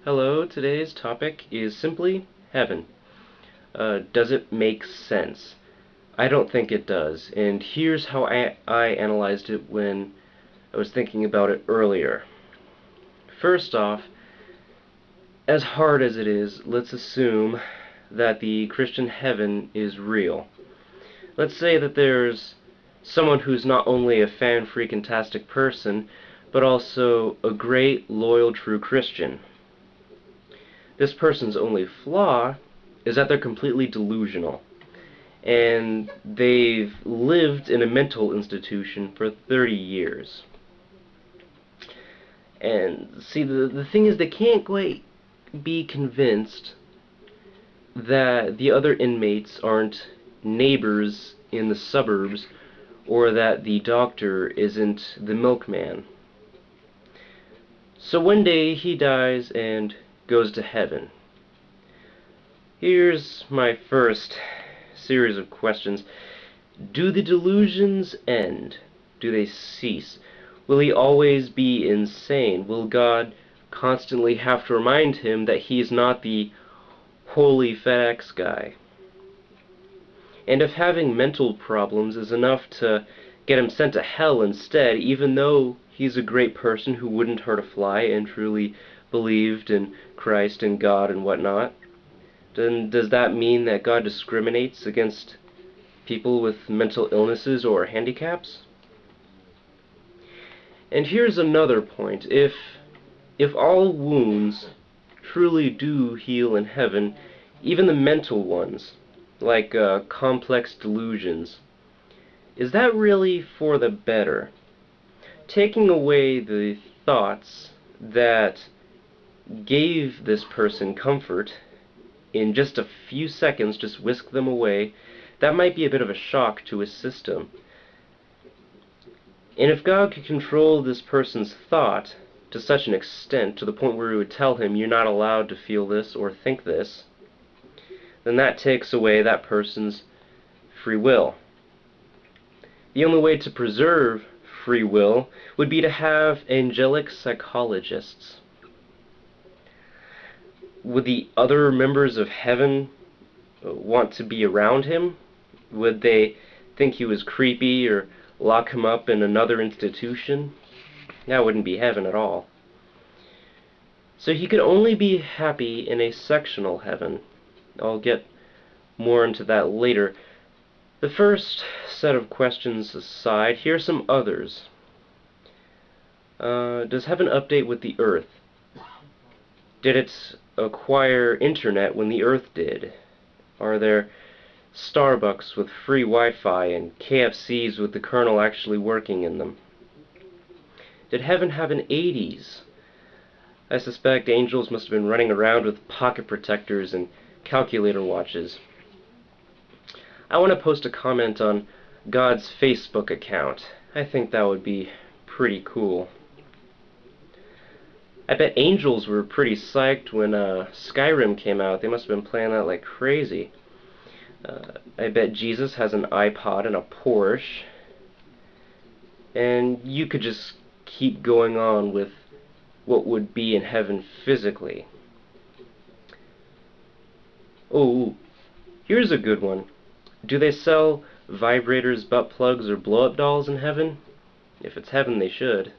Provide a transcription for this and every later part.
Hello, today's topic is simply heaven. Does it make sense? I don't think it does, and here's how I analyzed it when I was thinking about it earlier. First off, as hard as it is, let's assume that the Christian heaven is real. Let's say that there's someone who's not only a fan-freaking-tastic person, but also a great, loyal, true Christian. This person's only flaw is that they're completely delusional, and they've lived in a mental institution for 30 years. And see, the thing is, they can't quite be convinced that the other inmates aren't neighbors in the suburbs, or that the doctor isn't the milkman. So one day he dies and goes to heaven. Here's my first series of questions. Do the delusions end? Do they cease? Will he always be insane? Will God constantly have to remind him that he's not the holy FedEx guy? And if having mental problems is enough to get him sent to hell instead, even though he's a great person who wouldn't hurt a fly and truly believed in Christ and God and whatnot, then does that mean that God discriminates against people with mental illnesses or handicaps? And here's another point. If all wounds truly do heal in heaven, even the mental ones, like complex delusions, is that really for the better? Taking away the thoughts that gave this person comfort in just a few seconds, just whisk them away, that might be a bit of a shock to his system. And if God could control this person's thought to such an extent, to the point where he would tell him, you're not allowed to feel this or think this, then that takes away that person's free will. The only way to preserve free will would be to have angelic psychologists. Would the other members of heaven want to be around him? Would they think he was creepy or lock him up in another institution? That wouldn't be heaven at all. So he could only be happy in a sectional heaven. I'll get more into that later. The first set of questions aside, here are some others. Does heaven update with the earth? Did it acquire internet when the earth did? Are there Starbucks with free Wi-Fi and KFCs with the kernel actually working in them? Did heaven have an 80s? I suspect angels must have been running around with pocket protectors and calculator watches. I want to post a comment on God's Facebook account. I think that would be pretty cool. I bet angels were pretty psyched when Skyrim came out. They must have been playing that like crazy. I bet Jesus has an iPod and a Porsche. And you could just keep going on with what would be in heaven physically. Oh, here's a good one. Do they sell vibrators, butt plugs, or blow-up dolls in heaven? If it's heaven, they should.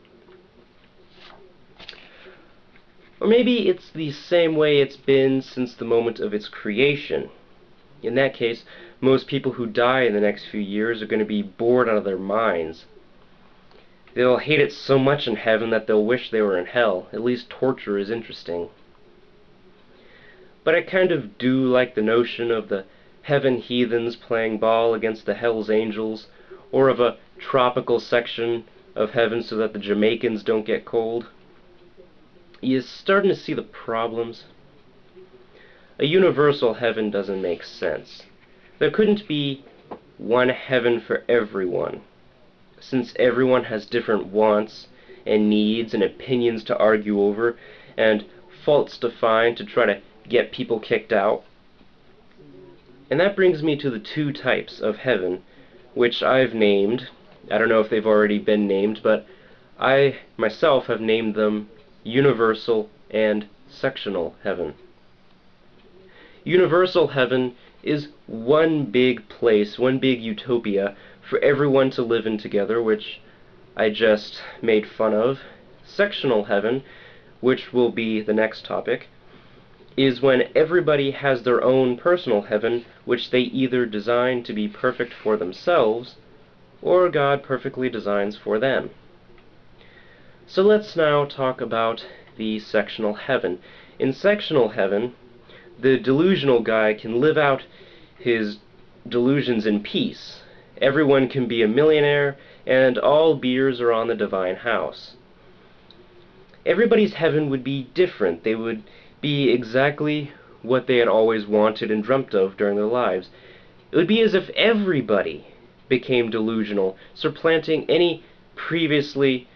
Or maybe it's the same way it's been since the moment of its creation. In that case, most people who die in the next few years are going to be bored out of their minds. They'll hate it so much in heaven that they'll wish they were in hell. At least torture is interesting. But I kind of do like the notion of the heaven heathens playing ball against the Hell's Angels, or of a tropical section of heaven so that the Jamaicans don't get cold. You're starting to see the problems. A universal heaven doesn't make sense. There couldn't be one heaven for everyone, since everyone has different wants and needs and opinions to argue over, and faults to find to try to get people kicked out. And that brings me to the two types of heaven, which I've named. I don't know if they've already been named, but I myself have named them universal and sectional heaven. Universal heaven is one big place, one big utopia for everyone to live in together, which I just made fun of. Sectional heaven, which will be the next topic, is when everybody has their own personal heaven, which they either design to be perfect for themselves, or God perfectly designs for them. So let's now talk about the sectional heaven. In sectional heaven, the delusional guy can live out his delusions in peace. Everyone can be a millionaire, and all beers are on the divine house. Everybody's heaven would be different. They would be exactly what they had always wanted and dreamt of during their lives. It would be as if everybody became delusional, supplanting any previously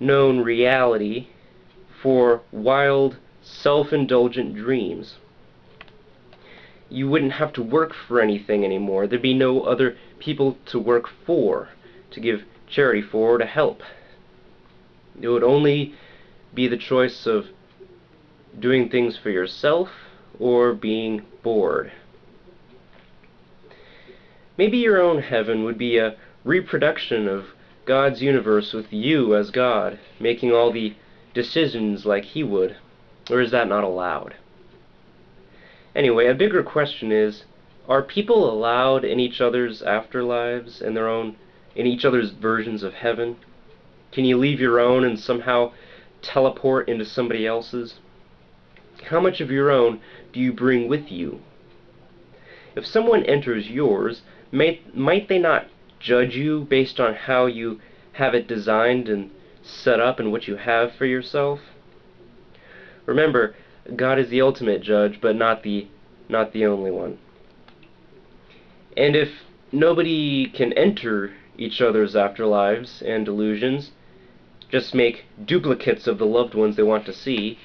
known reality for wild, self-indulgent dreams. You wouldn't have to work for anything anymore. There'd be no other people to work for, to give charity for, or to help. It would only be the choice of doing things for yourself or being bored. Maybe your own heaven would be a reproduction of God's universe with you as God, making all the decisions like He would. Or is that not allowed? Anyway, a bigger question is, are people allowed in each other's afterlives, in each other's versions of heaven? Can you leave your own and somehow teleport into somebody else's? How much of your own do you bring with you? If someone enters yours, might they not judge you based on how you have it designed and set up and what you have for yourself? Remember, God is the ultimate judge, but not the only one. And if nobody can enter each other's afterlives and delusions, just make duplicates of the loved ones they want to see,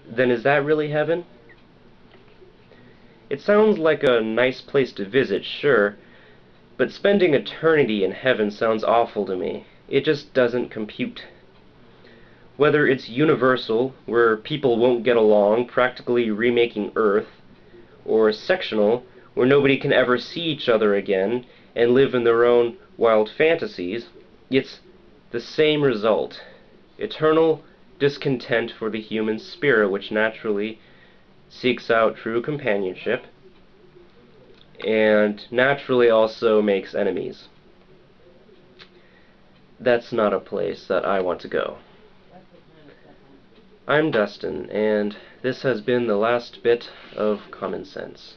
then is that really heaven? It sounds like a nice place to visit, sure, but spending eternity in heaven sounds awful to me. It just doesn't compute. Whether it's universal, where people won't get along, practically remaking Earth, or sectional, where nobody can ever see each other again and live in their own wild fantasies, it's the same result. Eternal discontent for the human spirit, which naturally seeks out true companionship, and naturally also makes enemies. That's not a place that I want to go. I'm Dustin, and this has been the last bit of common sense.